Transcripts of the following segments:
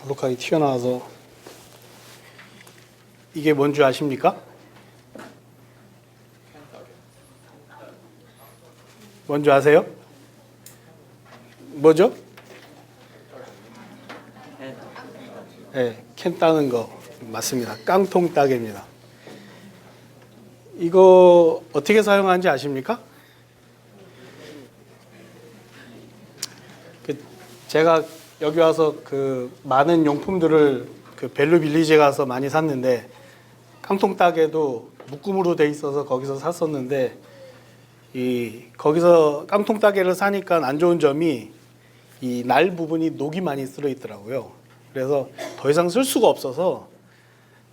볼록하게 튀어나와서 이게 뭔지 아십니까? 뭔지 아세요? 뭐죠? 네, 캔 따는 거 맞습니다. 깡통 따개입니다. 이거 어떻게 사용하는지 아십니까? 제가 여기 와서 그 많은 용품들을 그 벨루 빌리지에 가서 많이 샀는데 깡통 따개도 묶음으로 돼 있어서 거기서 샀었는데 거기서 깡통 따개를 사니까 안 좋은 점이 이 날 부분이 녹이 많이 쓸어 있더라고요. 그래서 더 이상 쓸 수가 없어서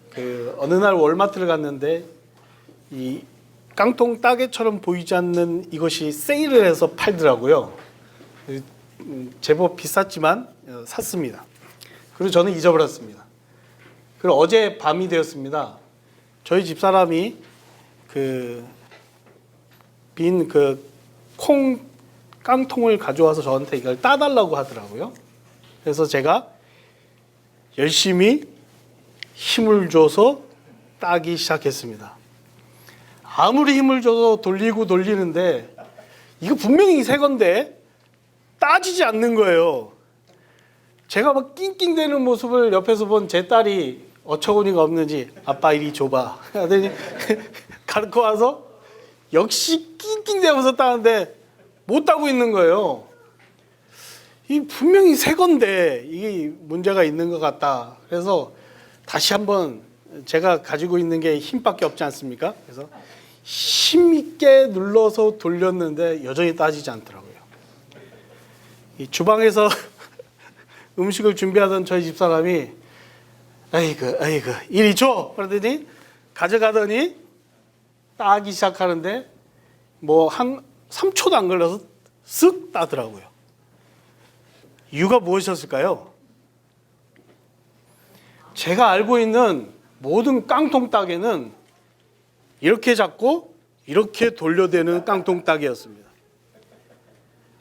그 어느 날 월마트를 갔는데 이 깡통 따개처럼 보이지 않는 이것이 세일을 해서 팔더라고요. 제법 비쌌지만 샀습니다. 그리고 저는 잊어버렸습니다. 그리고 어제 밤이 되었습니다. 저희 집사람이 그 빈 콩 깡통을 가져와서 저한테 이걸 따달라고 하더라고요. 그래서 제가 열심히 힘을 줘서 따기 시작했습니다. 아무리 힘을 줘서 돌리는데 이거 분명히 새 건데 따지지 않는 거예요. 제가 막 낑낑대는 모습을 옆에서 본 제 딸이 어처구니가 없는지 아빠 이리 줘봐 하더니 가르쳐 와서 역시 낑낑대면서 따는데 못 따고 있는 거예요. 이 분명히 새 건데 이게 문제가 있는 것 같다. 그래서 다시 한번 제가 가지고 있는 게 힘밖에 없지 않습니까? 그래서 힘있게 눌러서 돌렸는데 여전히 따지지 않더라고요. 이 주방에서 음식을 준비하던 저희 집사람이 아이고 이리 줘 그러더니 가져가더니 따기 시작하는데 뭐 한 3초도 안 걸려서 쓱 따더라고요. 이유가 무엇이었을까요? 제가 알고 있는 모든 깡통 따개는 이렇게 잡고 이렇게 돌려대는 깡통 따개였습니다.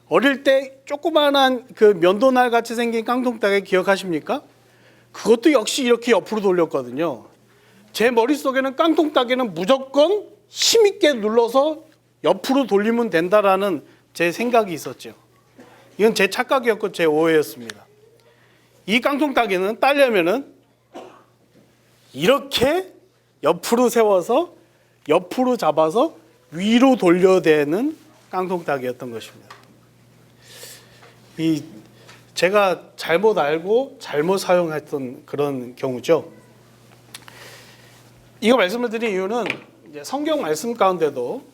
어릴 때 조그만한 그 면도날 같이 생긴 깡통 따개 기억하십니까? 그것도 역시 이렇게 옆으로 돌렸거든요. 제 머릿속에는 깡통 따개는 무조건 힘있게 눌러서 옆으로 돌리면 된다라는 제 생각이 있었죠. 이건 제 착각이었고 제 오해였습니다. 이 깡통 따개는 따려면은 이렇게 옆으로 세워서 옆으로 잡아서 위로 돌려대는 깡통 따개였던 것입니다. 제가 잘못 알고 잘못 사용했던 그런 경우죠. 이거 말씀을 드린 이유는 이제 성경 말씀 가운데도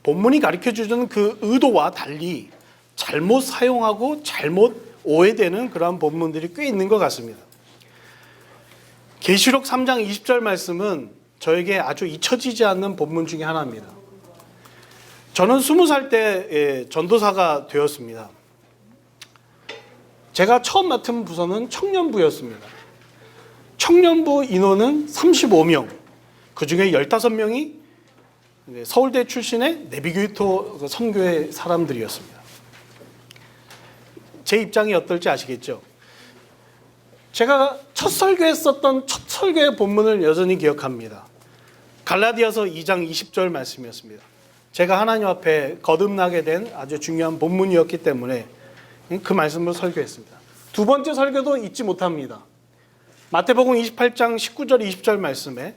본문이 가르쳐주는 그 의도와 달리 잘못 사용하고 잘못 오해되는 그러한 본문들이 꽤 있는 것 같습니다. 계시록 3장 20절 말씀은 저에게 아주 잊혀지지 않는 본문 중에 하나입니다. 저는 20살 때 전도사가 되었습니다. 제가 처음 맡은 부서는 청년부였습니다. 청년부 인원은 35명, 그중에 15명이 서울대 출신의 내비게이터 선교회 사람들이었습니다. 제 입장이 어떨지 아시겠죠? 제가 첫 설교했었던 첫 설교의 본문을 여전히 기억합니다. 갈라디아서 2장 20절 말씀이었습니다. 제가 하나님 앞에 거듭나게 된 아주 중요한 본문이었기 때문에 그 말씀을 설교했습니다. 두 번째 설교도 잊지 못합니다. 마태복음 28장 19절 20절 말씀에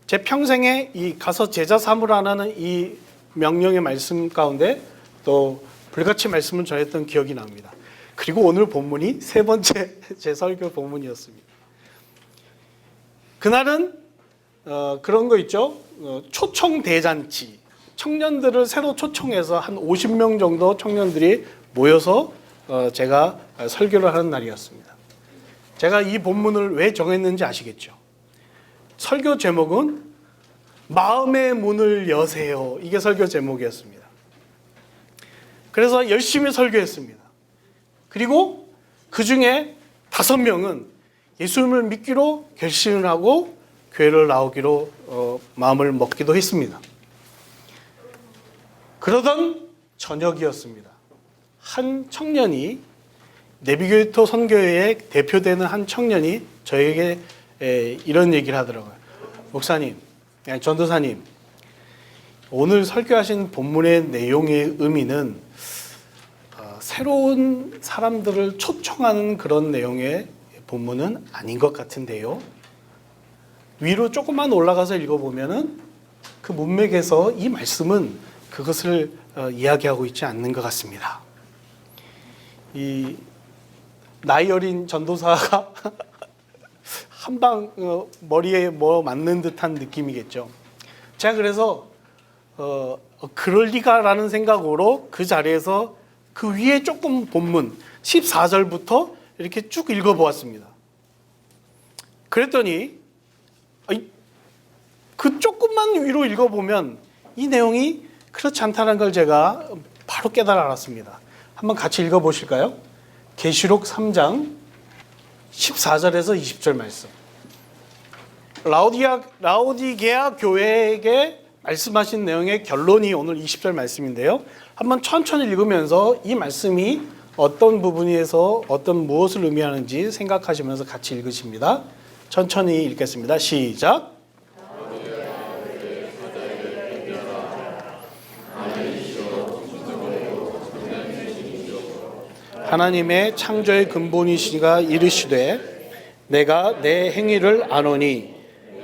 제 평생에 이 가서 제자 삼으라는 이 명령의 말씀 가운데 또 불같이 말씀을 전했던 기억이 납니다. 그리고 오늘 본문이 세 번째 제 설교 본문이었습니다. 그날은 그런 거 있죠. 초청 대잔치. 청년들을 새로 초청해서 한 50명 정도 청년들이 모여서 제가 설교를 하는 날이었습니다. 제가 이 본문을 왜 정했는지 아시겠죠? 설교 제목은 마음의 문을 여세요. 이게 설교 제목이었습니다. 그래서 열심히 설교했습니다. 그리고 그 중에 5명은 예수님을 믿기로 결심을 하고 교회를 나오기로 마음을 먹기도 했습니다. 그러던 저녁이었습니다. 한 청년이 내비게이터 선교회의 대표되는 한 청년이 저에게 이런 얘기를 하더라고요. 목사님, 전도사님, 오늘 설교하신 본문의 내용의 의미는 새로운 사람들을 초청하는 그런 내용의 본문은 아닌 것 같은데요. 위로 조금만 올라가서 읽어보면은 그 문맥에서 이 말씀은 그것을 이야기하고 있지 않는 것 같습니다. 이 나이 어린 전도사가 한방 머리에 뭐 맞는 듯한 느낌이겠죠. 제가 그래서 그럴 리가라는 생각으로 그 자리에서 그 위에 조금 본문 14절부터 이렇게 쭉 읽어보았습니다. 그랬더니 그 조금만 위로 읽어보면 이 내용이 그렇지 않다는 걸 제가 바로 깨달아 알았습니다. 한번 같이 읽어보실까요? 계시록 3장 14절에서 20절 말씀. 라오디게아 교회에게 말씀하신 내용의 결론이 오늘 20절 말씀인데요. 한번 천천히 읽으면서 이 말씀이 어떤 부분에서 무엇을 의미하는지 생각하시면서 같이 읽으십니다. 천천히 읽겠습니다. 시작. 하나님의 창조의 근본이시가 이르시되 내가 내 행위를 아노니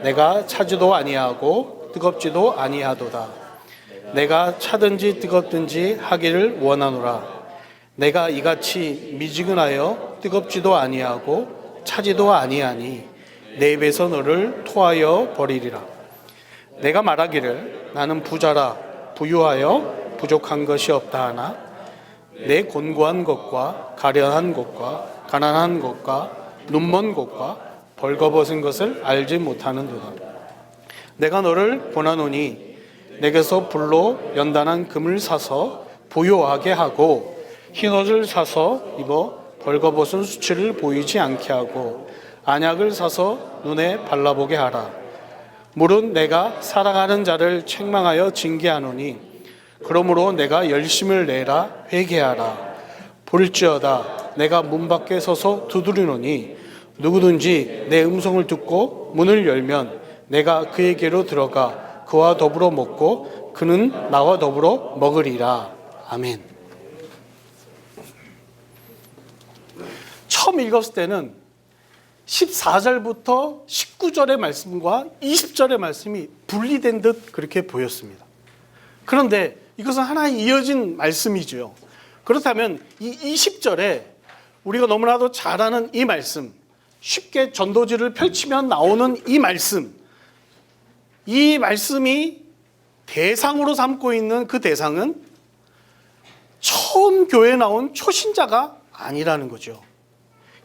내가 차지도 아니하고 뜨겁지도 아니하도다. 내가 차든지 뜨겁든지 하기를 원하노라. 내가 이같이 미지근하여 뜨겁지도 아니하고 차지도 아니하니 내 입에서 너를 토하여 버리리라. 내가 말하기를 나는 부자라 부유하여 부족한 것이 없다 하나 내 곤고한 것과 가련한 것과 가난한 것과 눈먼 것과 벌거벗은 것을 알지 못하는도다. 내가 너를 권하노니 내게서 불로 연단한 금을 사서 부요하게 하고 흰옷을 사서 입어 벌거벗은 수치를 보이지 않게 하고 안약을 사서 눈에 발라보게 하라. 물은 내가 사랑하는 자를 책망하여 징계하노니 그러므로 내가 열심을 내라 회개하라. 볼지어다 내가 문 밖에 서서 두드리노니 누구든지 내 음성을 듣고 문을 열면 내가 그에게로 들어가 그와 더불어 먹고 그는 나와 더불어 먹으리라. 아멘. 처음 읽었을 때는 14절부터 19절의 말씀과 20절의 말씀이 분리된 듯 그렇게 보였습니다. 그런데 이것은 하나의 이어진 말씀이죠. 그렇다면 이 20절에 우리가 너무나도 잘 아는 이 말씀, 쉽게 전도지를 펼치면 나오는 이 말씀이 대상으로 삼고 있는 그 대상은 처음 교회에 나온 초신자가 아니라는 거죠.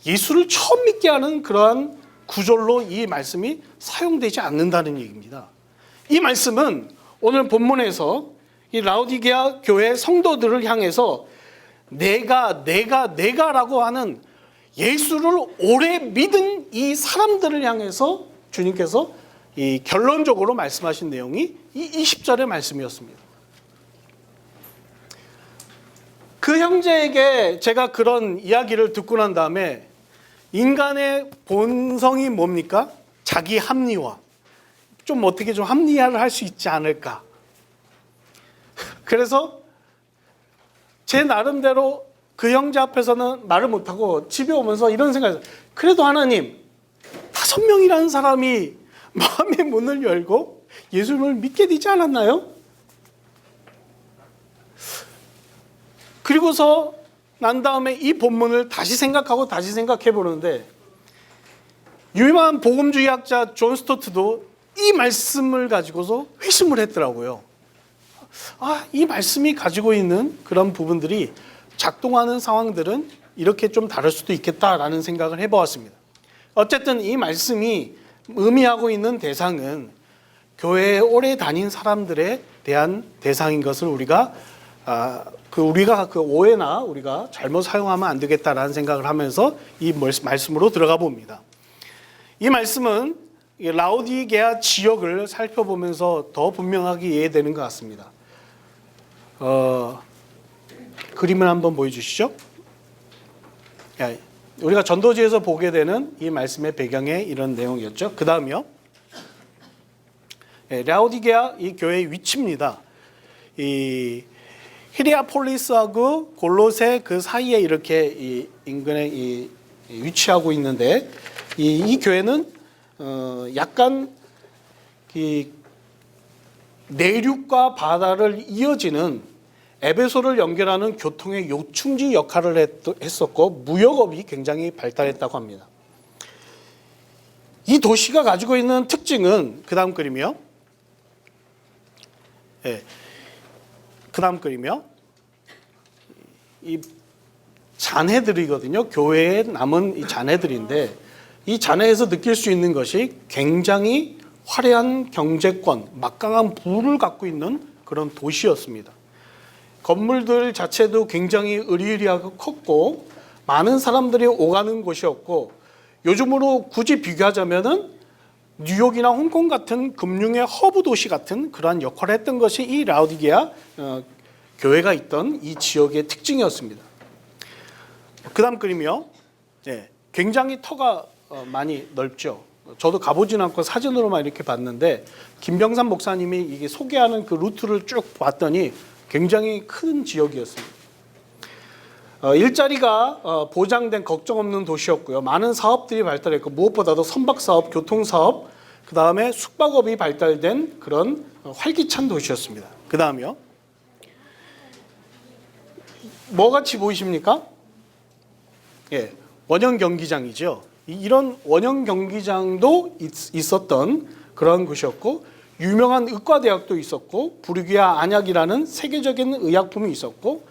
예수를 처음 믿게 하는 그러한 구절로 이 말씀이 사용되지 않는다는 얘기입니다. 이 말씀은 오늘 본문에서 이 라오디게아 교회 성도들을 향해서 내가라고 하는 예수를 오래 믿은 이 사람들을 향해서 주님께서 이 결론적으로 말씀하신 내용이 이 20절의 말씀이었습니다. 그 형제에게 제가 그런 이야기를 듣고 난 다음에 인간의 본성이 뭡니까? 자기 합리화. 좀 어떻게 좀 합리화를 할 수 있지 않을까? 그래서 제 나름대로 그 형제 앞에서는 말을 못하고 집에 오면서 이런 생각을 했어요. 그래도 하나님, 5명이라는 사람이 마음의 문을 열고 예수를 믿게 되지 않았나요? 그리고서 난 다음에 이 본문을 다시 생각해 보는데 유명한 복음주의학자 존 스토트도 이 말씀을 가지고서 회심을 했더라고요. 이 말씀이 가지고 있는 그런 부분들이 작동하는 상황들은 이렇게 좀 다를 수도 있겠다라는 생각을 해보았습니다. 어쨌든 이 말씀이 의미하고 있는 대상은 교회에 오래 다닌 사람들에 대한 대상인 것을 우리가 그 오해나 우리가 잘못 사용하면 안 되겠다라는 생각을 하면서 이 말씀으로 들어가 봅니다. 이 말씀은 라오디게아 지역을 살펴보면서 더 분명하게 이해되는 것 같습니다. 그림을 한번 보여주시죠. 우리가 전도지에서 보게 되는 이 말씀의 배경에 이런 내용이었죠. 그 다음이요. 라오디게아 이 교회의 위치입니다. 이 히리아폴리스하고 골로새 그 사이에 이렇게 이 인근에 위치하고 있는데 이 교회는 약간 이 내륙과 바다를 이어지는 에베소를 연결하는 교통의 요충지 역할을 했었고 무역업이 굉장히 발달했다고 합니다. 이 도시가 가지고 있는 특징은 그 다음 그림이요. 그 다음 그림이요. 이 잔해들이거든요. 교회에 남은 이 잔해들인데 이 잔해에서 느낄 수 있는 것이 굉장히 화려한 경제권, 막강한 부를 갖고 있는 그런 도시였습니다. 건물들 자체도 굉장히 으리으리하고 컸고 많은 사람들이 오가는 곳이었고 요즘으로 굳이 비교하자면은 뉴욕이나 홍콩 같은 금융의 허브 도시 같은 그러한 역할을 했던 것이 이 라오디게아 교회가 있던 이 지역의 특징이었습니다. 그 다음 그림이요. 굉장히 터가 많이 넓죠. 저도 가보진 않고 사진으로만 이렇게 봤는데 김병삼 목사님이 이게 소개하는 그 루트를 쭉 봤더니 굉장히 큰 지역이었습니다. 일자리가 보장된 걱정 없는 도시였고요. 많은 사업들이 발달했고 무엇보다도 선박사업, 교통사업, 그 다음에 숙박업이 발달된 그런 활기찬 도시였습니다. 그 다음이요. 뭐같이 보이십니까? 원형 경기장이죠. 이런 원형 경기장도 있었던 그런 곳이었고 유명한 의과대학도 있었고 부르기아 안약이라는 세계적인 의약품이 있었고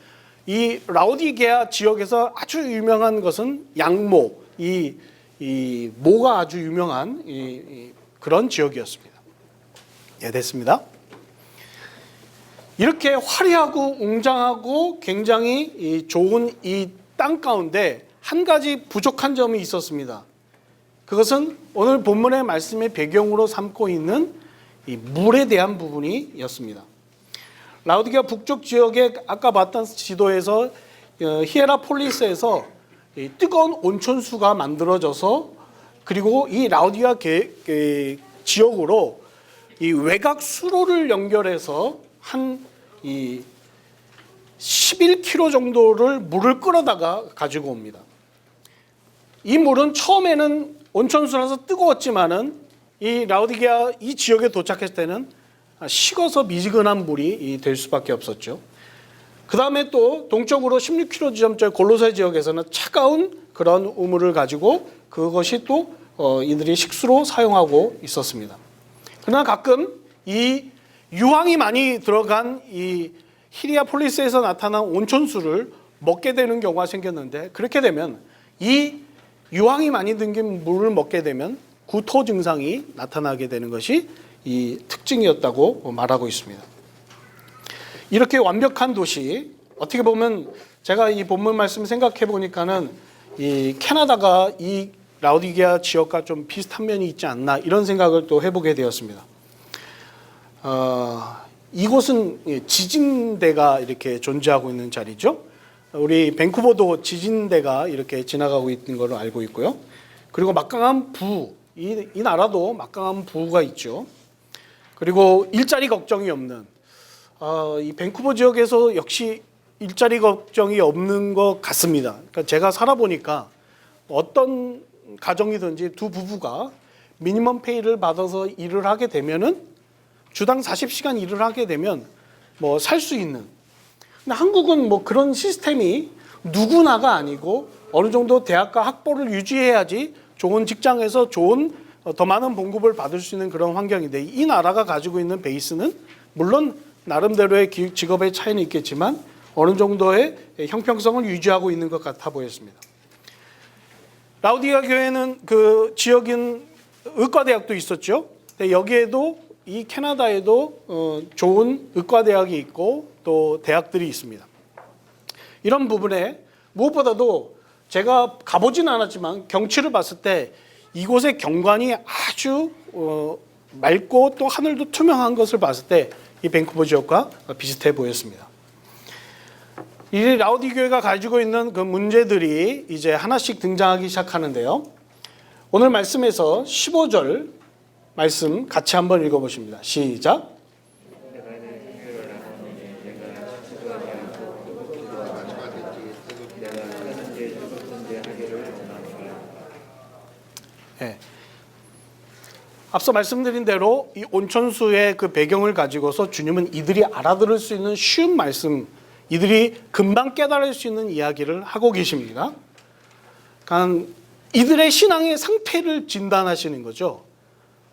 이 라오디게아 지역에서 아주 유명한 것은 양모, 이 모가 아주 유명한 그런 지역이었습니다. 됐습니다. 이렇게 화려하고 웅장하고 굉장히 좋은 이 땅 가운데 한 가지 부족한 점이 있었습니다. 그것은 오늘 본문의 말씀의 배경으로 삼고 있는 이 물에 대한 부분이었습니다. 라오디게아 북쪽 지역에 아까 봤던 지도에서 히에라폴리스에서 뜨거운 온천수가 만들어져서 그리고 이 라오디게아 지역으로 이 외곽 수로를 연결해서 한 11km 정도를 물을 끌어다가 가지고 옵니다. 이 물은 처음에는 온천수라서 뜨거웠지만은 이 라오디게아 이 지역에 도착했을 때는 식어서 미지근한 물이 될 수밖에 없었죠. 그 다음에 또 동쪽으로 16km 지점째 골로새 지역에서는 차가운 그런 우물을 가지고 그것이 또 이들이 식수로 사용하고 있었습니다. 그러나 가끔 이 유황이 많이 들어간 이 히리아폴리스에서 나타난 온천수를 먹게 되는 경우가 생겼는데 그렇게 되면 이 유황이 많이 담긴 물을 먹게 되면 구토 증상이 나타나게 되는 것이 이 특징이었다고 말하고 있습니다. 이렇게 완벽한 도시, 어떻게 보면 제가 이 본문 말씀 생각해 보니까는 이 캐나다가 이 라오디게아 지역과 좀 비슷한 면이 있지 않나 이런 생각을 또 해보게 되었습니다. 이곳은 지진대가 이렇게 존재하고 있는 자리죠. 우리 밴쿠버도 지진대가 이렇게 지나가고 있는 걸로 알고 있고요. 그리고 막강한 부, 이 나라도 막강한 부가 있죠. 그리고 일자리 걱정이 없는 이 밴쿠버 지역에서 역시 일자리 걱정이 없는 것 같습니다. 그러니까 제가 살아보니까 어떤 가정이든지 두 부부가 미니멈 페이를 받아서 일을 하게 되면은 주당 40시간 일을 하게 되면 뭐 살 수 있는. 근데 한국은 뭐 그런 시스템이 누구나가 아니고 어느 정도 대학과 학벌을 유지해야지 좋은 직장에서 좋은 더 많은 봉급을 받을 수 있는 그런 환경인데 이 나라가 가지고 있는 베이스는 물론 나름대로의 직업의 차이는 있겠지만 어느 정도의 형평성을 유지하고 있는 것 같아 보였습니다. 라오디게아 교회는 그 지역인 의과대학도 있었죠. 근데 여기에도 이 캐나다에도 좋은 의과대학이 있고 또 대학들이 있습니다. 이런 부분에 무엇보다도 제가 가보진 않았지만 경치를 봤을 때 이곳의 경관이 아주 맑고 또 하늘도 투명한 것을 봤을 때 이 밴쿠버 지역과 비슷해 보였습니다. 이 라오디교회가 가지고 있는 그 문제들이 이제 하나씩 등장하기 시작하는데요. 오늘 말씀에서 15절 말씀 같이 한번 읽어보십니다. 시작. 네. 앞서 말씀드린 대로 이 온천수의 그 배경을 가지고서 주님은 이들이 알아들을 수 있는 쉬운 말씀, 이들이 금방 깨달을 수 있는 이야기를 하고 계십니다. 그러니까 이들의 신앙의 상태를 진단하시는 거죠.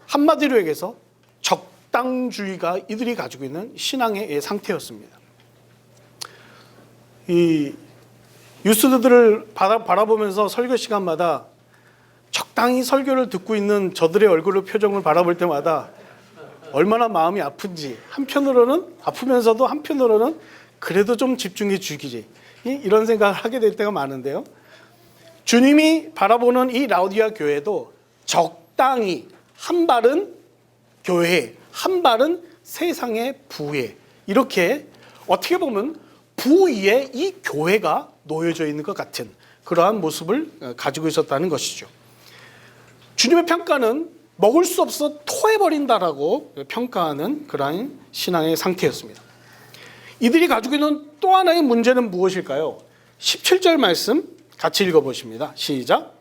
한마디로 얘기해서 적당주의가 이들이 가지고 있는 신앙의 상태였습니다. 이 뉴스들을 바라보면서 설교 시간마다 적당히 설교를 듣고 있는 저들의 얼굴을 표정을 바라볼 때마다 얼마나 마음이 아픈지, 한편으로는 아프면서도 한편으로는 그래도 좀 집중해 주기지, 이런 생각을 하게 될 때가 많은데요. 주님이 바라보는 이 라오디아 교회도 적당히 한 발은 교회, 한 발은 세상의 부에, 이렇게 어떻게 보면 부 위에 이 교회가 놓여져 있는 것 같은 그러한 모습을 가지고 있었다는 것이죠. 주님의 평가는 먹을 수 없어 토해버린다라고 평가하는 그러한 신앙의 상태였습니다. 이들이 가지고 있는 또 하나의 문제는 무엇일까요? 17절 말씀 같이 읽어보십니다. 시작.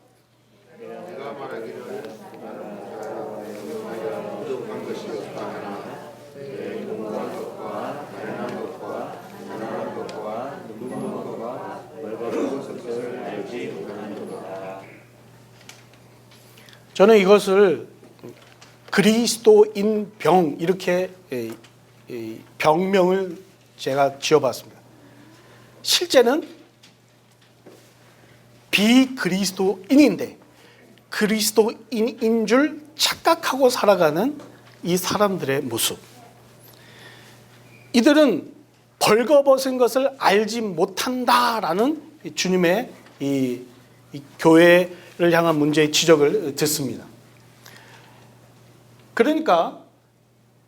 저는 이것을 그리스도인 병, 이렇게 병명을 제가 지어봤습니다. 실제는 비그리스도인인데 그리스도인인 줄 착각하고 살아가는 이 사람들의 모습. 이들은 벌거벗은 것을 알지 못한다라는 주님의 이 교회를 향한 문제의 지적을 듣습니다. 그러니까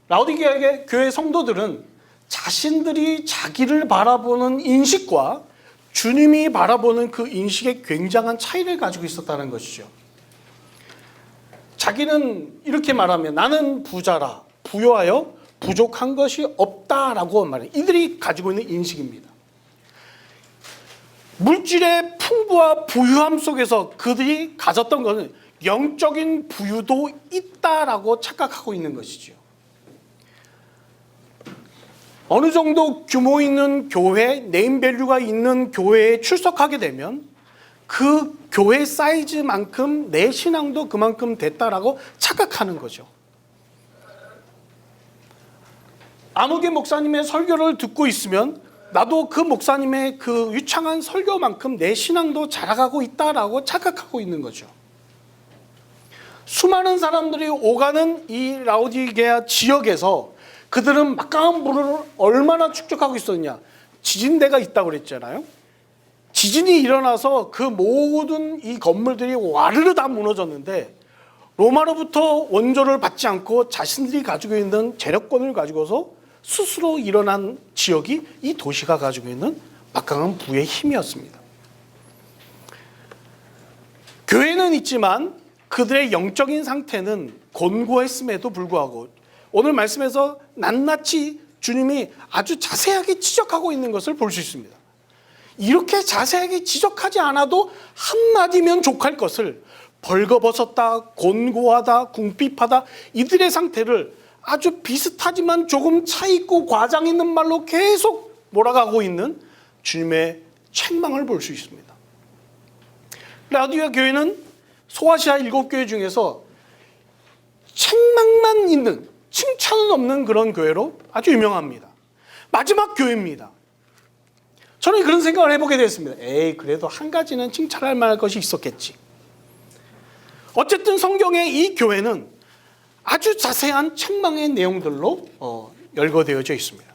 라오디게아 교회 성도들은 자신들이 자기를 바라보는 인식과 주님이 바라보는 그 인식에 굉장한 차이를 가지고 있었다는 것이죠. 자기는 이렇게 말하면 나는 부자라, 부요하여 부족한 것이 없다라고 말해요. 이들이 가지고 있는 인식입니다. 물질의 풍부와 부유함 속에서 그들이 가졌던 것은 영적인 부유도 있다라고 착각하고 있는 것이죠. 어느 정도 규모 있는 교회, 네임밸류가 있는 교회에 출석하게 되면 그 교회 사이즈만큼 내 신앙도 그만큼 됐다라고 착각하는 거죠. 아무개 목사님의 설교를 듣고 있으면 나도 그 목사님의 그 유창한 설교만큼 내 신앙도 자라가고 있다라고 착각하고 있는 거죠. 수많은 사람들이 오가는 이 라오디게아 지역에서 그들은 막강한 물을 얼마나 축적하고 있었냐. 지진대가 있다고 그랬잖아요. 지진이 일어나서 그 모든 이 건물들이 와르르 다 무너졌는데 로마로부터 원조를 받지 않고 자신들이 가지고 있는 재력권을 가지고서 스스로 일어난 지역이 이 도시가 가지고 있는 막강한 부의 힘이었습니다. 교회는 있지만 그들의 영적인 상태는 곤고했음에도 불구하고 오늘 말씀에서 낱낱이 주님이 아주 자세하게 지적하고 있는 것을 볼 수 있습니다. 이렇게 자세하게 지적하지 않아도 한마디면 족할 것을 벌거벗었다, 곤고하다, 궁핍하다, 이들의 상태를 아주 비슷하지만 조금 차있고 과장 있는 말로 계속 몰아가고 있는 주님의 책망을 볼 수 있습니다. 라오디게아 교회는 소아시아 7교회 중에서 책망만 있는, 칭찬은 없는 그런 교회로 아주 유명합니다. 마지막 교회입니다. 저는 그런 생각을 해보게 됐습니다. 그래도 한 가지는 칭찬할 만한 것이 있었겠지. 어쨌든 성경의 이 교회는 아주 자세한 책망의 내용들로 열거되어져 있습니다.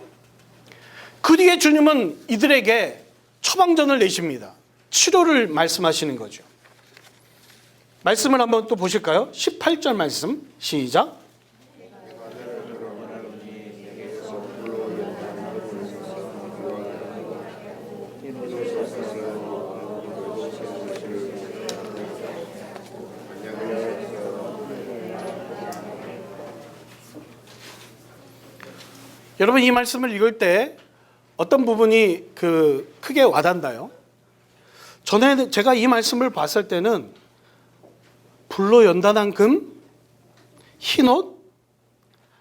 그 뒤에 주님은 이들에게 처방전을 내십니다. 치료를 말씀하시는 거죠. 말씀을 한번 또 보실까요? 18절 말씀 시작. 여러분 이 말씀을 읽을 때 어떤 부분이 크게 와닿나요? 전에 제가 이 말씀을 봤을 때는 불로 연단한 금, 흰옷,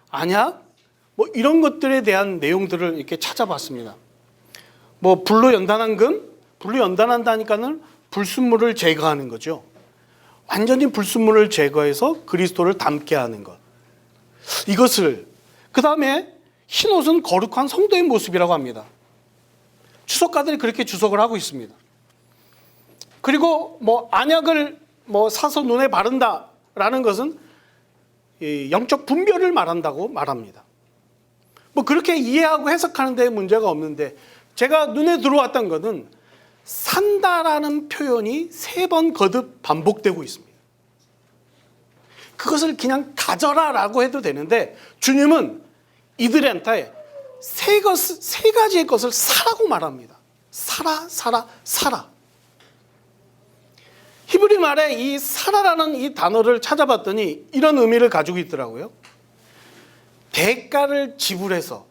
안약 뭐 이런 것들에 대한 내용들을 이렇게 찾아봤습니다. 뭐 불로 연단한 금, 불로 연단한다니까는 불순물을 제거하는 거죠. 완전히 불순물을 제거해서 그리스도를 닮게 하는 것. 이것을 그 다음에 흰옷은 거룩한 성도의 모습이라고 합니다. 주석가들이 그렇게 주석을 하고 있습니다. 그리고 뭐 안약을 사서 눈에 바른다라는 것은 영적 분별을 말한다고 말합니다. 뭐 그렇게 이해하고 해석하는 데 문제가 없는데 제가 눈에 들어왔던 것은 산다라는 표현이 3번 거듭 반복되고 있습니다. 그것을 그냥 가져라라고 해도 되는데 주님은 이들한테 세 가지의 것을 사라고 말합니다. 사라. 히브리 말에 이 사라라는 이 단어를 찾아봤더니 이런 의미를 가지고 있더라고요. 대가를 지불해서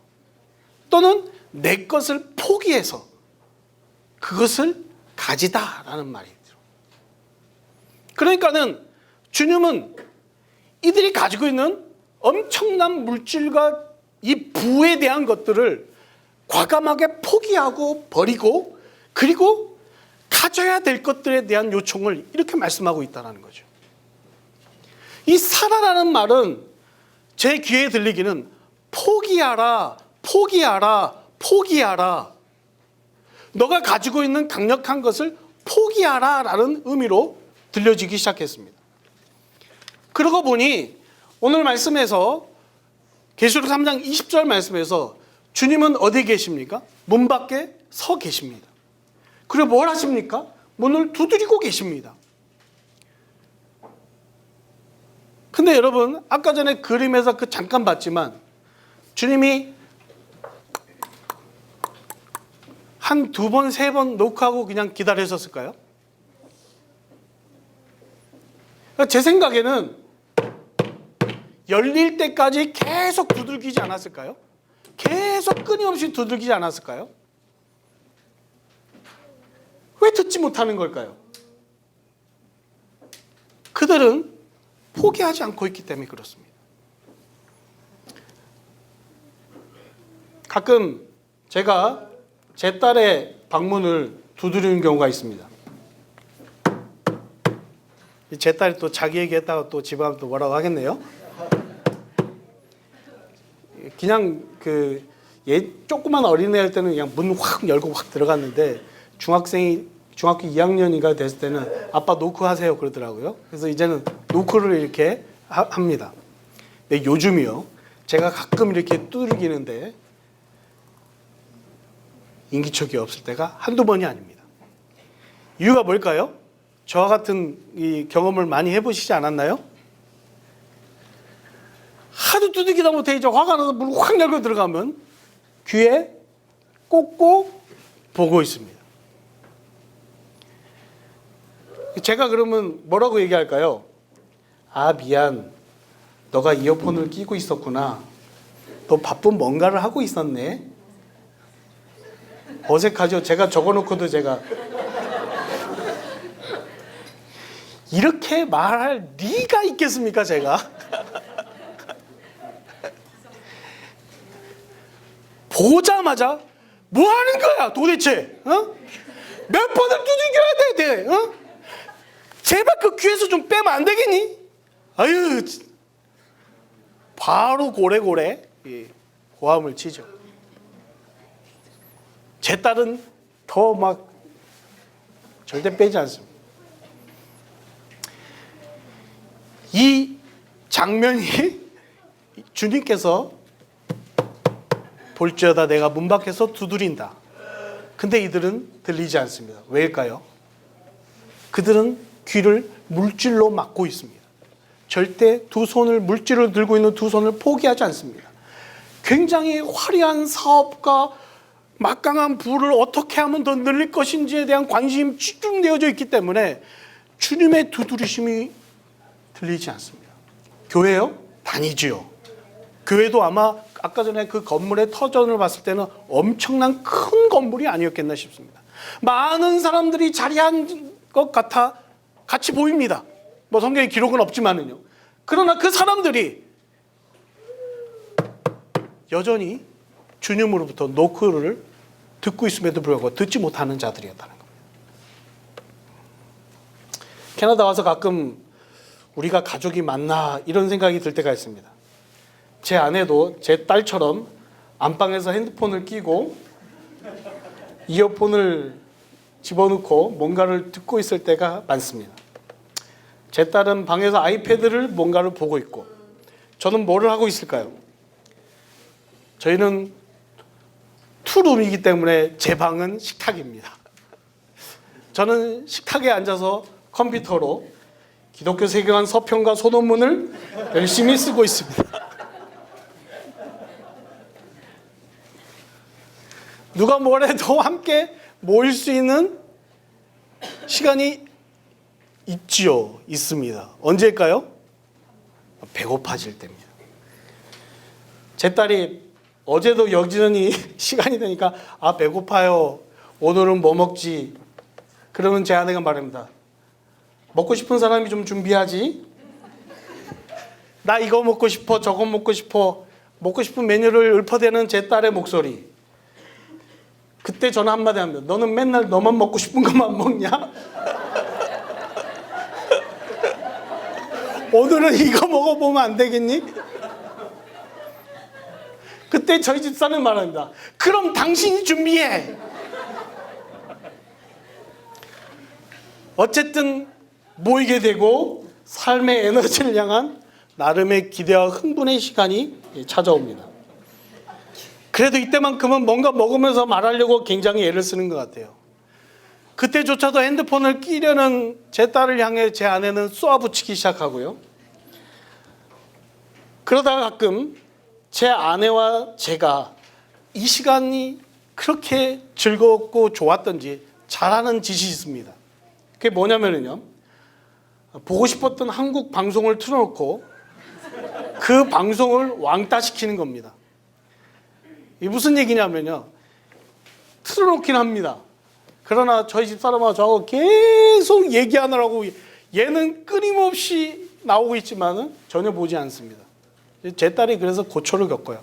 또는 내 것을 포기해서 그것을 가지다라는 말이죠. 그러니까는 주님은 이들이 가지고 있는 엄청난 물질과 이 부에 대한 것들을 과감하게 포기하고 버리고 그리고 가져야 될 것들에 대한 요청을 이렇게 말씀하고 있다는 거죠. 이 사라라는 말은 제 귀에 들리기는 포기하라. 너가 가지고 있는 강력한 것을 포기하라 라는 의미로 들려지기 시작했습니다. 그러고 보니 오늘 말씀에서 계시록 3장 20절 말씀에서 주님은 어디에 계십니까? 문 밖에 서 계십니다. 그리고 뭘 하십니까? 문을 두드리고 계십니다. 근데 여러분 아까 전에 그림에서 잠깐 봤지만 주님이 한 2번, 3번 노크하고 그냥 기다리셨을까요? 제 생각에는 열릴 때까지 계속 두들기지 않았을까요? 계속 끊임없이 두들기지 않았을까요? 왜 듣지 못하는 걸까요? 그들은 포기하지 않고 있기 때문에 그렇습니다. 가끔 제가 제 딸의 방문을 두드리는 경우가 있습니다. 제 딸이 또 자기 얘기했다가 또 집에 가면 또 뭐라고 하겠네요. 그냥 조그만 어린애 할 때는 그냥 문 확 열고 확 들어갔는데 중학교 2학년인가 됐을 때는 아빠 노크하세요 그러더라고요. 그래서 이제는 노크를 이렇게 합니다. 근데 요즘이요. 제가 가끔 이렇게 두들기는데 인기척이 없을 때가 한두 번이 아닙니다. 이유가 뭘까요? 저와 같은 이 경험을 많이 해보시지 않았나요? 하도 두들기다 못해 이제 화가 나서 문을 확 열고 들어가면 귀에 꽂고 보고 있습니다. 제가 그러면 뭐라고 얘기할까요? 아 미안, 너가 이어폰을 끼고 있었구나. 너 바쁜 뭔가를 하고 있었네. 어색하죠? 제가 적어놓고도 제가 이렇게 말할 리가 있겠습니까 제가? 보자마자 뭐 하는 거야 도대체? 몇 번을 두들겨야 돼? 제발 그 귀에서 좀 빼면 안 되겠니? 아유, 바로 고래고래 고함을 치죠. 제 딸은 더 막 절대 빼지 않습니다. 이 장면이 주님께서 볼지어다 내가 문 밖에서 두드린다. 근데 이들은 들리지 않습니다. 왜일까요? 그들은 귀를 물질로 막고 있습니다. 절대 물질을 들고 있는 두 손을 포기하지 않습니다. 굉장히 화려한 사업과 막강한 부를 어떻게 하면 더 늘릴 것인지에 대한 관심이 집중되어져 있기 때문에 주님의 두드리심이 들리지 않습니다. 교회요? 다니지요. 교회도 아마 아까 전에 그 건물의 터전을 봤을 때는 엄청난 큰 건물이 아니었겠나 싶습니다. 많은 사람들이 자리한 것 같아 같이 보입니다. 뭐 성경에 기록은 없지만은요. 그러나 그 사람들이 여전히 주님으로부터 노크를 듣고 있음에도 불구하고 듣지 못하는 자들이었다는 겁니다. 캐나다 와서 가끔 우리가 가족이 맞나 이런 생각이 들 때가 있습니다. 제 아내도 제 딸처럼 안방에서 핸드폰을 끼고 이어폰을 집어넣고 뭔가를 듣고 있을 때가 많습니다. 제 딸은 방에서 아이패드를 뭔가를 보고 있고 저는 뭐를 하고 있을까요? 저희는 투룸이기 때문에 제 방은 식탁입니다. 저는 식탁에 앉아서 컴퓨터로 기독교 세계관 서평과 소논문을 열심히 쓰고 있습니다. 누가 뭐래도 함께 모일 수 있는 시간이 있지요. 있습니다. 언제일까요? 배고파질 때입니다. 제 딸이 어제도 여전히 시간이 되니까 아 배고파요. 오늘은 뭐 먹지? 그러면 제 아내가 말합니다. 먹고 싶은 사람이 좀 준비하지. 나 이거 먹고 싶어 저거 먹고 싶어. 먹고 싶은 메뉴를 읊어대는 제 딸의 목소리. 그때 저는 한마디 합니다. 너는 맨날 너만 먹고 싶은 것만 먹냐? 오늘은 이거 먹어보면 안 되겠니? 그때 저희 집사는 말합니다. 그럼 당신이 준비해. 어쨌든 모이게 되고 삶의 에너지를 향한 나름의 기대와 흥분의 시간이 찾아옵니다. 그래도 이때만큼은 뭔가 먹으면서 말하려고 굉장히 애를 쓰는 것 같아요. 그때조차도 핸드폰을 끼려는 제 딸을 향해 제 아내는 쏘아붙이기 시작하고요. 그러다가 가끔 제 아내와 제가 이 시간이 그렇게 즐겁고 좋았던지 잘하는 짓이 있습니다. 그게 뭐냐면요. 보고 싶었던 한국 방송을 틀어놓고 그 방송을 왕따시키는 겁니다. 이 무슨 얘기냐면요. 틀어놓긴 합니다. 그러나 저희 집사람하고 저하고 계속 얘기하느라고 얘는 끊임없이 나오고 있지만은 전혀 보지 않습니다. 제 딸이 그래서 고초를 겪어요.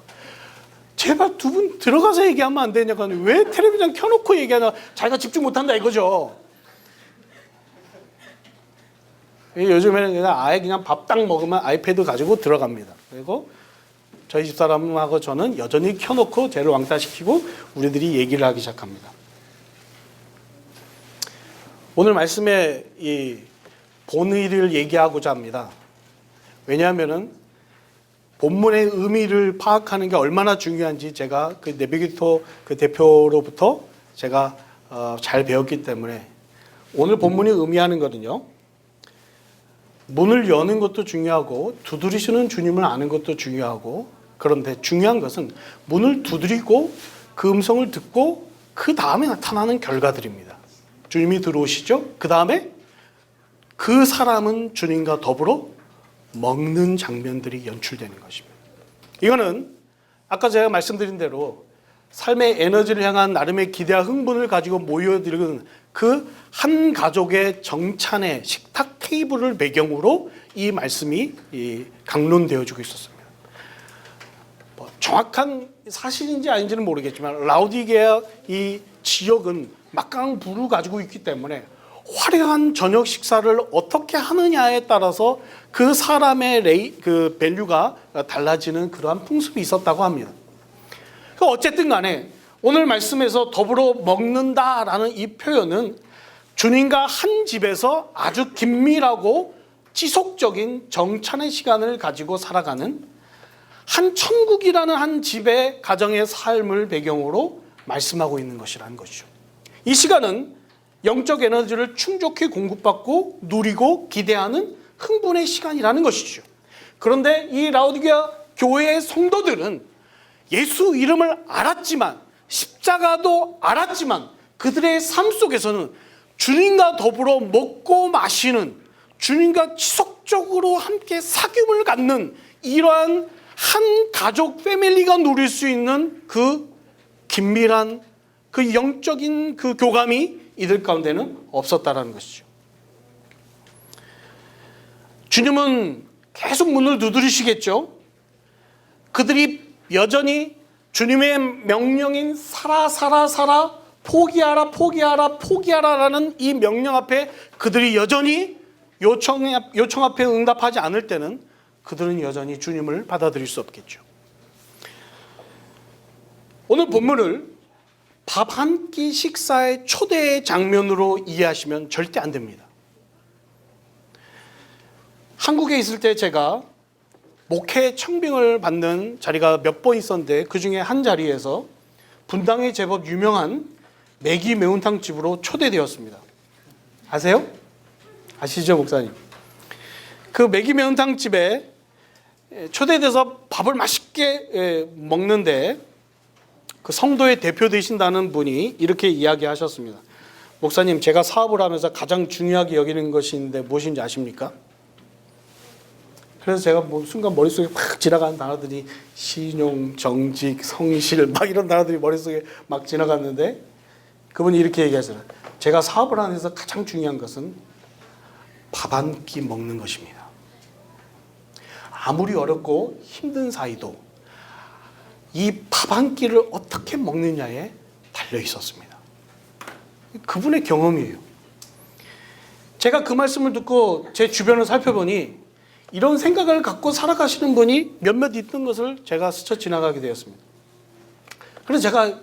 제발 두 분 들어가서 얘기하면 안 되냐고 하는데 왜 텔레비전 켜놓고 얘기하냐. 자기가 집중 못한다 이거죠. 요즘에는 그냥 아예 그냥 밥 딱 먹으면 아이패드 가지고 들어갑니다. 그리고 저희 집사람하고 저는 여전히 켜놓고 쟤를 왕따시키고 우리들이 얘기를 하기 시작합니다. 오늘 말씀에 이 본의를 얘기하고자 합니다. 왜냐하면은 본문의 의미를 파악하는 게 얼마나 중요한지 제가 그 내비게이터 그 대표로부터 제가 잘 배웠기 때문에 오늘 본문이 의미하는 거는요. 문을 여는 것도 중요하고 두드리시는 주님을 아는 것도 중요하고 그런데 중요한 것은 문을 두드리고 그 음성을 듣고 그 다음에 나타나는 결과들입니다. 주님이 들어오시죠. 그 다음에 그 사람은 주님과 더불어 먹는 장면들이 연출되는 것입니다. 이거는 아까 제가 말씀드린 대로 삶의 에너지를 향한 나름의 기대와 흥분을 가지고 모여드는 그 한 가족의 정찬의 식탁 테이블을 배경으로 이 말씀이 강론되어지고 있었습니다. 뭐 정확한 사실인지 아닌지는 모르겠지만 라우디게아 이 지역은 막강한 부를 가지고 있기 때문에 화려한 저녁 식사를 어떻게 하느냐에 따라서 그 사람의 그 밸류가 달라지는 그러한 풍습이 있었다고 합니다. 어쨌든 간에 오늘 말씀에서 더불어 먹는다라는 이 표현은 주님과 한 집에서 아주 긴밀하고 지속적인 정찬의 시간을 가지고 살아가는 한 천국이라는 한 집의 가정의 삶을 배경으로 말씀하고 있는 것이라는 것이죠. 이 시간은 영적 에너지를 충족히 공급받고 누리고 기대하는 흥분의 시간이라는 것이죠. 그런데 이 라우디게아 교회의 성도들은 예수 이름을 알았지만 십자가도 알았지만 그들의 삶 속에서는 주님과 더불어 먹고 마시는 주님과 지속적으로 함께 사귐을 갖는 이러한 한 가족 패밀리가 누릴 수 있는 그 긴밀한 그 영적인 그 교감이 이들 가운데는 없었다라는 것이죠. 주님은 계속 문을 두드리시겠죠. 그들이 여전히 주님의 명령인 살아 포기하라 포기하라라는 이 명령 앞에 그들이 여전히 요청 앞에 응답하지 않을 때는 그들은 여전히 주님을 받아들일 수 없겠죠. 오늘 본문을 밥 한 끼 식사의 초대 장면으로 이해하시면 절대 안 됩니다. 한국에 있을 때 제가 목회 청빙을 받는 자리가 몇 번 있었는데 그 중에 한 자리에서 분당에 제법 유명한 매기 매운탕 집으로 초대되었습니다. 아세요? 아시죠, 목사님? 그 매기 매운탕 집에 초대돼서 밥을 맛있게 먹는데 그 성도의 대표 되신다는 분이 이렇게 이야기하셨습니다. 목사님, 제가 사업을 하면서 가장 중요하게 여기는 것이 있는데 무엇인지 아십니까? 그래서 제가 순간 머릿속에 막 지나가는 단어들이 신용, 정직, 성실 막 이런 단어들이 머릿속에 막 지나갔는데 그분이 이렇게 얘기하잖아요. 제가 사업을 하는 데서 가장 중요한 것은 밥 한 끼 먹는 것입니다. 아무리 어렵고 힘든 사이도 이 밥 한 끼를 어떻게 먹느냐에 달려 있었습니다. 그분의 경험이에요. 제가 그 말씀을 듣고 제 주변을 살펴보니 이런 생각을 갖고 살아가시는 분이 몇몇 있던 것을 제가 스쳐 지나가게 되었습니다. 그래서 제가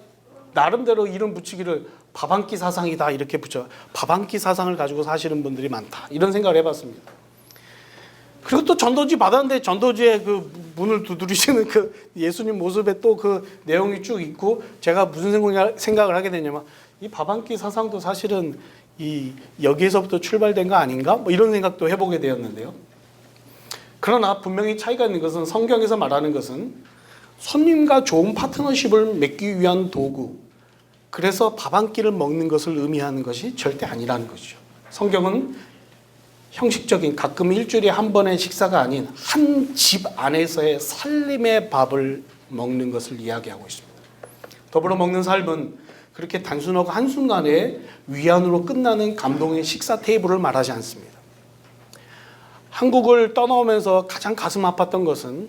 나름대로 이름 붙이기를 밥 한 끼 사상이다 이렇게 붙여 밥 한 끼 사상을 가지고 사시는 분들이 많다 이런 생각을 해봤습니다. 그리고 또 전도지 받았는데 전도지에 그 문을 두드리시는 그 예수님 모습에 또 그 내용이 쭉 있고 제가 무슨 생각을 하게 되냐면 이 밥 한 끼 사상도 사실은 이 여기에서부터 출발된 거 아닌가? 뭐 이런 생각도 해보게 되었는데요. 그러나 분명히 차이가 있는 것은 성경에서 말하는 것은 손님과 좋은 파트너십을 맺기 위한 도구, 그래서 밥 한 끼를 먹는 것을 의미하는 것이 절대 아니라는 것이죠. 성경은 형식적인 가끔 일주일에 한 번의 식사가 아닌 한 집 안에서의 살림의 밥을 먹는 것을 이야기하고 있습니다. 더불어 먹는 삶은 그렇게 단순하고 한순간에 위안으로 끝나는 감동의 식사 테이블을 말하지 않습니다. 한국을 떠나오면서 가장 가슴 아팠던 것은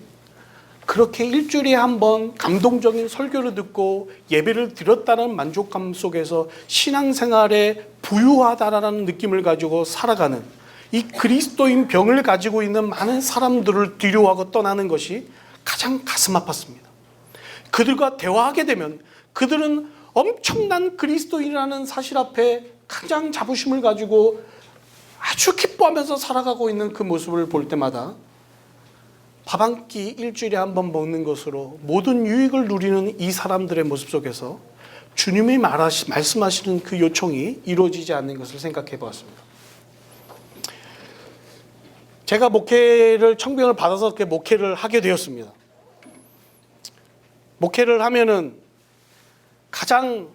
그렇게 일주일에 한 번 감동적인 설교를 듣고 예배를 드렸다는 만족감 속에서 신앙생활에 부유하다라는 느낌을 가지고 살아가는 이 그리스도인 병을 가지고 있는 많은 사람들을 뒤로하고 떠나는 것이 가장 가슴 아팠습니다. 그들과 대화하게 되면 그들은 엄청난 그리스도인이라는 사실 앞에 가장 자부심을 가지고 아주 기뻐하면서 살아가고 있는 그 모습을 볼 때마다 밥 한 끼 일주일에 한 번 먹는 것으로 모든 유익을 누리는 이 사람들의 모습 속에서 주님이 말씀하시는 그 요청이 이루어지지 않는 것을 생각해 보았습니다. 제가 목회를 청빙을 받아서 그렇게 목회를 하게 되었습니다. 목회를 하면은 가장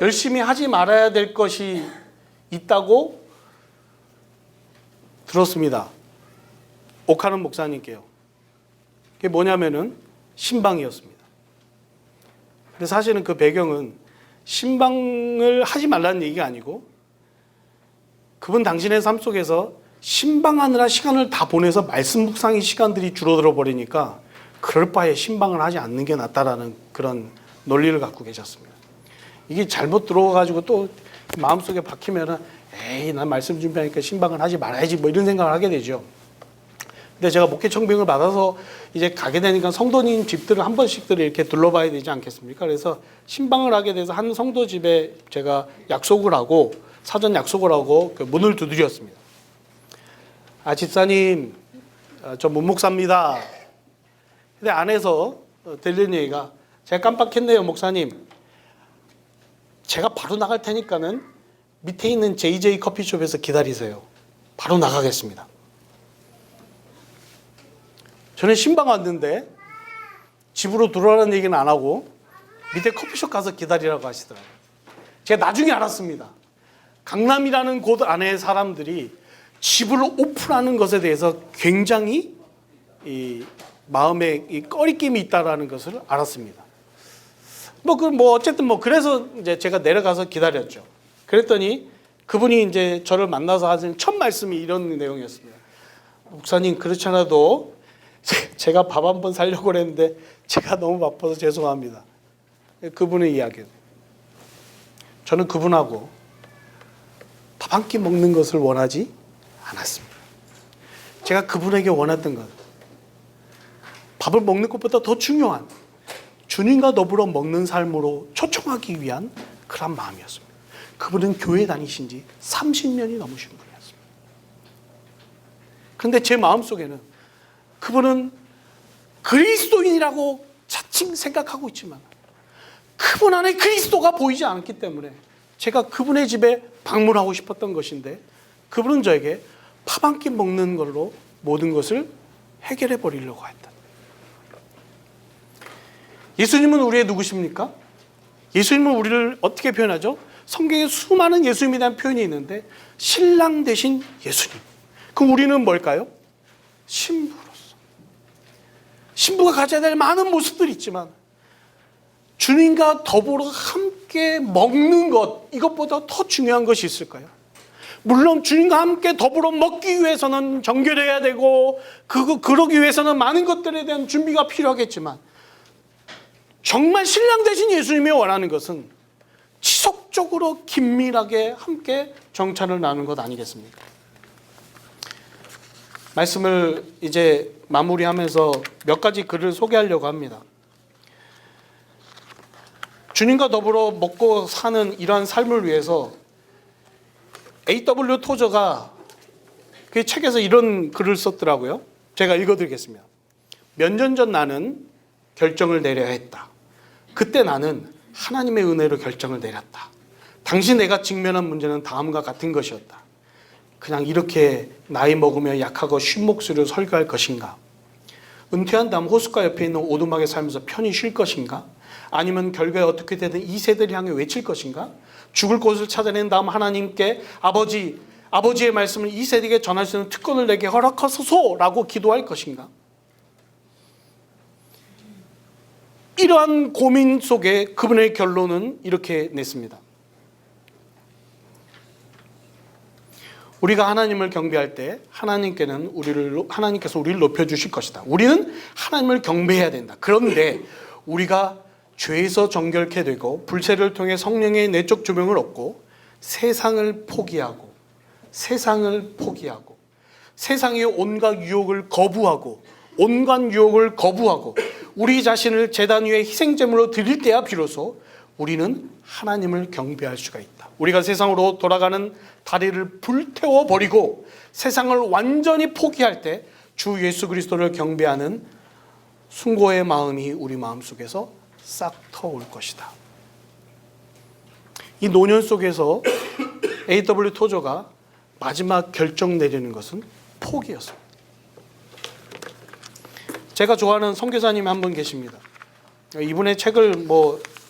열심히 하지 말아야 될 것이 있다고 들었습니다. 옥하는 목사님께요. 그게 뭐냐면은 신방이었습니다. 근데 사실은 그 배경은 신방을 하지 말라는 얘기가 아니고 그분 당신의 삶 속에서 신방하느라 시간을 다 보내서 말씀 묵상의 시간들이 줄어들어 버리니까 그럴 바에 신방을 하지 않는 게 낫다라는 그런 논리를 갖고 계셨습니다. 이게 잘못 들어와가지고 또 마음속에 박히면은 에이, 난 말씀 준비하니까 신방을 하지 말아야지 뭐 이런 생각을 하게 되죠. 근데 제가 목회 청빙을 받아서 이제 가게 되니까 성도님 집들을 한 번씩들 이렇게 둘러봐야 되지 않겠습니까? 그래서 신방을 하게 돼서 한 성도 집에 제가 약속을 하고 사전 약속을 하고 그 문을 두드렸습니다. 집사님, 저 문목사입니다. 근데 안에서 들리는 얘기가 제가 깜빡했네요, 목사님. 제가 바로 나갈 테니까는 밑에 있는 JJ 커피숍에서 기다리세요. 바로 나가겠습니다. 저는 신방 왔는데 집으로 들어오라는 얘기는 안 하고 밑에 커피숍 가서 기다리라고 하시더라고요. 제가 나중에 알았습니다. 강남이라는 곳 안에 사람들이 집을 오픈하는 것에 대해서 굉장히 이 마음에 이 꺼리낌이 있다라는 것을 알았습니다. 어쨌든 그래서 이제 제가 내려가서 기다렸죠. 그랬더니 그분이 이제 저를 만나서 하신 첫 말씀이 이런 내용이었습니다. 목사님, 그렇지 않아도 제가 밥 한 번 살려고 그랬는데 제가 너무 바빠서 죄송합니다. 그분의 이야기. 저는 그분하고 밥 한 끼 먹는 것을 원하지 않았습니다. 제가 그분에게 원했던 것, 밥을 먹는 것보다 더 중요한 주님과 더불어 먹는 삶으로 초청하기 위한 그런 마음이었습니다. 그분은 교회 다니신 지 30년이 넘으신 분이었습니다. 그런데 제 마음속에는 그분은 그리스도인이라고 자칭 생각하고 있지만 그분 안에 그리스도가 보이지 않기 때문에 제가 그분의 집에 방문하고 싶었던 것인데 그분은 저에게 밥 한 끼 먹는 걸로 모든 것을 해결해 버리려고 했다. 예수님은 우리의 누구십니까? 예수님은 우리를 어떻게 표현하죠? 성경에 수많은 예수님에 대한 표현이 있는데 신랑 되신 예수님. 그럼 우리는 뭘까요? 신부로서. 신부가 가져야 될 많은 모습들이 있지만 주님과 더불어 함께 먹는 것, 이것보다 더 중요한 것이 있을까요? 물론 주님과 함께 더불어 먹기 위해서는 정결해야 되고 그러기 위해서는 많은 것들에 대한 준비가 필요하겠지만 정말 신랑 되신 예수님이 원하는 것은 지속적으로 긴밀하게 함께 정찬을 나누는 것 아니겠습니까? 말씀을 이제 마무리하면서 몇 가지 글을 소개하려고 합니다. 주님과 더불어 먹고 사는 이러한 삶을 위해서 A.W. 토저가 그 책에서 이런 글을 썼더라고요. 제가 읽어드리겠습니다. 몇 년 전 나는 결정을 내려야 했다. 그때 나는 하나님의 은혜로 결정을 내렸다. 당시 내가 직면한 문제는 다음과 같은 것이었다. 그냥 이렇게 나이 먹으며 약하고 쉰 목소리로 설교할 것인가? 은퇴한 다음 호숫가 옆에 있는 오두막에 살면서 편히 쉴 것인가? 아니면 결과에 어떻게 되든 이 세대를 향해 외칠 것인가? 죽을 곳을 찾아낸 다음 하나님께 아버지의 말씀을 이 세대에게 전할 수 있는 특권을 내게 허락하소서라고 기도할 것인가? 이러한 고민 속에 그분의 결론은 이렇게 냈습니다. 우리가 하나님을 경배할 때 하나님께서 우리를 높여주실 것이다. 우리는 하나님을 경배해야 된다. 그런데 우리가 죄에서 정결케 되고 불세를 통해 성령의 내적 조명을 얻고 세상의 온갖 유혹을 거부하고 우리 자신을 제단 위에 희생제물로 드릴 때야 비로소 우리는 하나님을 경배할 수가 있다. 우리가 세상으로 돌아가는 다리를 불태워 버리고 세상을 완전히 포기할 때 주 예수 그리스도를 경배하는 숭고의 마음이 우리 마음속에서 싹 터올 것이다. 이 노년 속에서 A.W. 토저가 마지막 결정 내리는 것은 포기였습니다. 제가 좋아하는 선교사님이 한 분 계십니다. 이분의 책을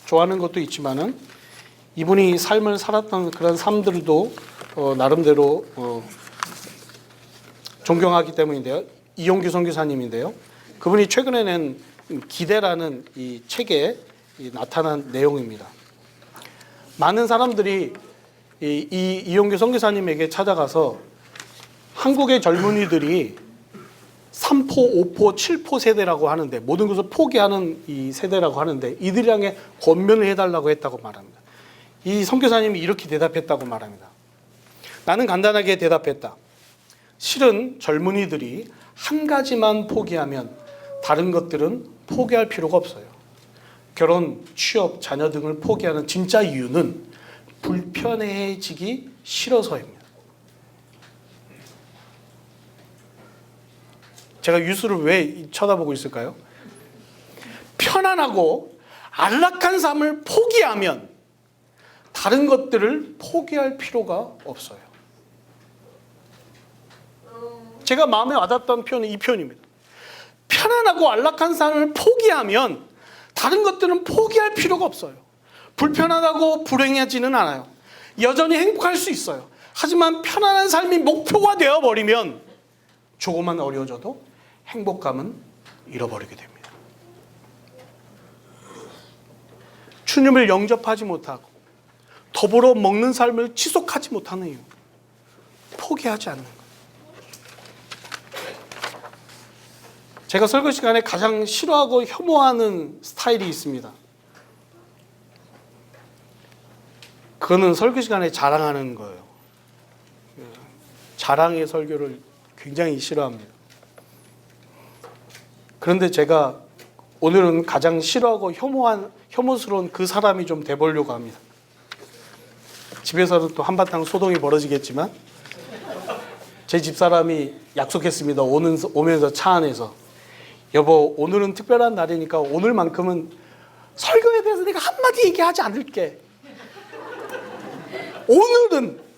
좋아하는 것도 있지만은 이분이 삶을 살았던 그런 삶들도 나름대로 존경하기 때문인데요. 이용규 선교사님인데요. 그분이 최근에 낸 기대라는 이 책에 나타난 내용입니다. 많은 사람들이 이용규 선교사님에게 찾아가서 한국의 젊은이들이 3포, 5포, 7포 세대라고 하는데 모든 것을 포기하는 이 세대라고 하는데 이들을 향해 권면을 해달라고 했다고 말합니다. 이 선교사님이 이렇게 대답했다고 말합니다. 나는 간단하게 대답했다. 실은 젊은이들이 한 가지만 포기하면 다른 것들은 포기할 필요가 없어요. 결혼, 취업, 자녀 등을 포기하는 진짜 이유는 불편해지기 싫어서입니다. 제가 유수를 왜 쳐다보고 있을까요? 편안하고 안락한 삶을 포기하면 다른 것들을 포기할 필요가 없어요. 제가 마음에 와닿던 표현은 이 표현입니다. 편안하고 안락한 삶을 포기하면 다른 것들은 포기할 필요가 없어요. 불편하다고 불행하지는 않아요. 여전히 행복할 수 있어요. 하지만 편안한 삶이 목표가 되어버리면 조금만 어려워져도 행복감은 잃어버리게 됩니다. 주님을 영접하지 못하고 더불어 먹는 삶을 지속하지 못하는 이유, 포기하지 않는 것. 제가 설교 시간에 가장 싫어하고 혐오하는 스타일이 있습니다. 그거는 설교 시간에 자랑하는 거예요. 자랑의 설교를 굉장히 싫어합니다. 그런데 제가 오늘은 가장 싫어하고 혐오스러운 그 사람이 좀 돼보려고 합니다. 집에서는 또 한바탕 소동이 벌어지겠지만 제 집사람이 약속했습니다. 오면서 차 안에서, 여보, 오늘은 특별한 날이니까 오늘만큼은 설교에 대해서 내가 한마디 얘기하지 않을게. 오늘은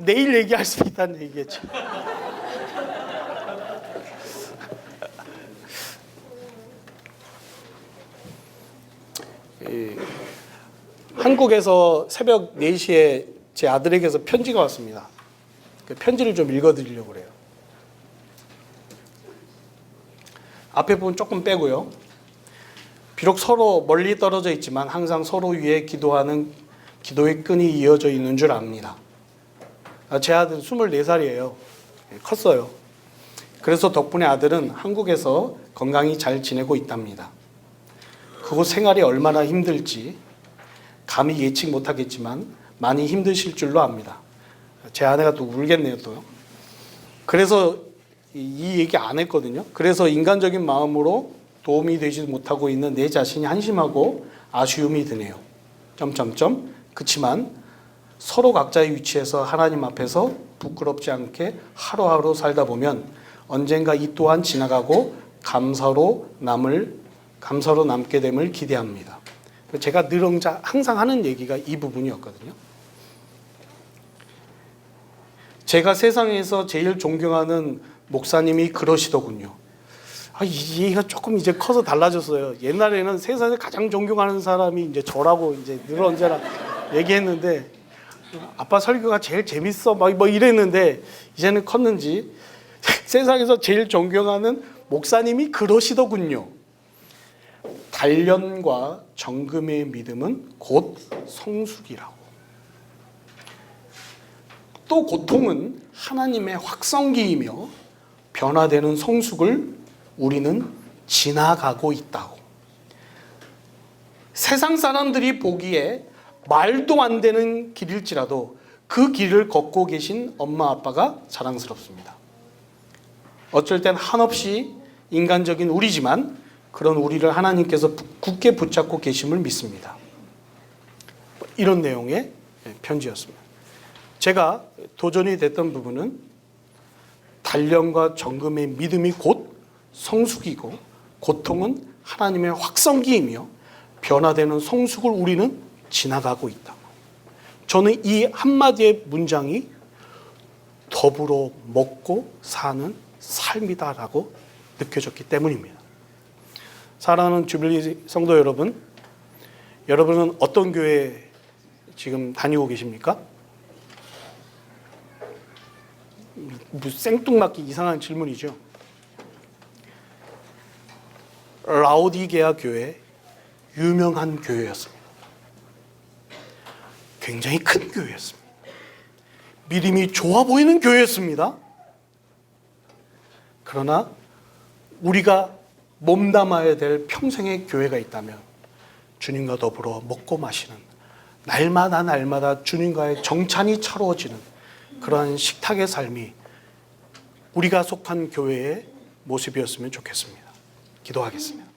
내일 얘기할 수 있다는 얘기겠죠. 한국에서 새벽 4시에 제 아들에게서 편지가 왔습니다. 그 편지를 좀 읽어드리려고 그래요. 앞에 부분 조금 빼고요. 비록 서로 멀리 떨어져 있지만 항상 서로 위해 기도하는 기도의 끈이 이어져 있는 줄 압니다. 제 아들은 24살이에요. 컸어요. 그래서 덕분에 아들은 한국에서 건강히 잘 지내고 있답니다. 그곳 생활이 얼마나 힘들지 감히 예측 못하겠지만 많이 힘드실 줄로 압니다. 제 아내가 또 울겠네요, 또. 그래서 이 얘기 안 했거든요. 그래서 인간적인 마음으로 도움이 되지 못하고 있는 내 자신이 한심하고 아쉬움이 드네요. 그치만 서로 각자의 위치에서 하나님 앞에서 부끄럽지 않게 하루하루 살다 보면 언젠가 이 또한 지나가고 감사로 남게 됨을 기대합니다. 제가 늘 항상 하는 얘기가 이 부분이었거든요. 제가 세상에서 제일 존경하는 목사님이 그러시더군요. 이 얘기가 조금 이제 커서 달라졌어요. 옛날에는 세상에 가장 존경하는 사람이 이제 저라고 이제 늘 언제나 얘기했는데, 아빠 설교가 제일 재밌어 뭐 이랬는데, 이제는 컸는지 세상에서 제일 존경하는 목사님이 그러시더군요. 단련과 정금의 믿음은 곧 성숙이라고. 또 고통은 하나님의 확성기이며 변화되는 성숙을 우리는 지나가고 있다고. 세상 사람들이 보기에 말도 안 되는 길일지라도 그 길을 걷고 계신 엄마 아빠가 자랑스럽습니다. 어쩔 땐 한없이 인간적인 우리지만 그런 우리를 하나님께서 굳게 붙잡고 계심을 믿습니다. 이런 내용의 편지였습니다. 제가 도전이 됐던 부분은 단련과 정금의 믿음이 곧 성숙이고 고통은 하나님의 확성기이며 변화되는 성숙을 우리는 지나가고 있다. 저는 이 한마디의 문장이 더불어 먹고 사는 삶이다라고 느껴졌기 때문입니다. 사랑하는 주빌리 성도 여러분, 여러분은 어떤 교회 지금 다니고 계십니까? 생뚱맞게 이상한 질문이죠. 라오디게아 교회, 유명한 교회였습니다. 굉장히 큰 교회였습니다. 믿음이 좋아 보이는 교회였습니다. 그러나 우리가 몸담아야 될 평생의 교회가 있다면 주님과 더불어 먹고 마시는, 날마다 주님과의 정찬이 차로워지는 그러한 식탁의 삶이 우리가 속한 교회의 모습이었으면 좋겠습니다. 기도하겠습니다.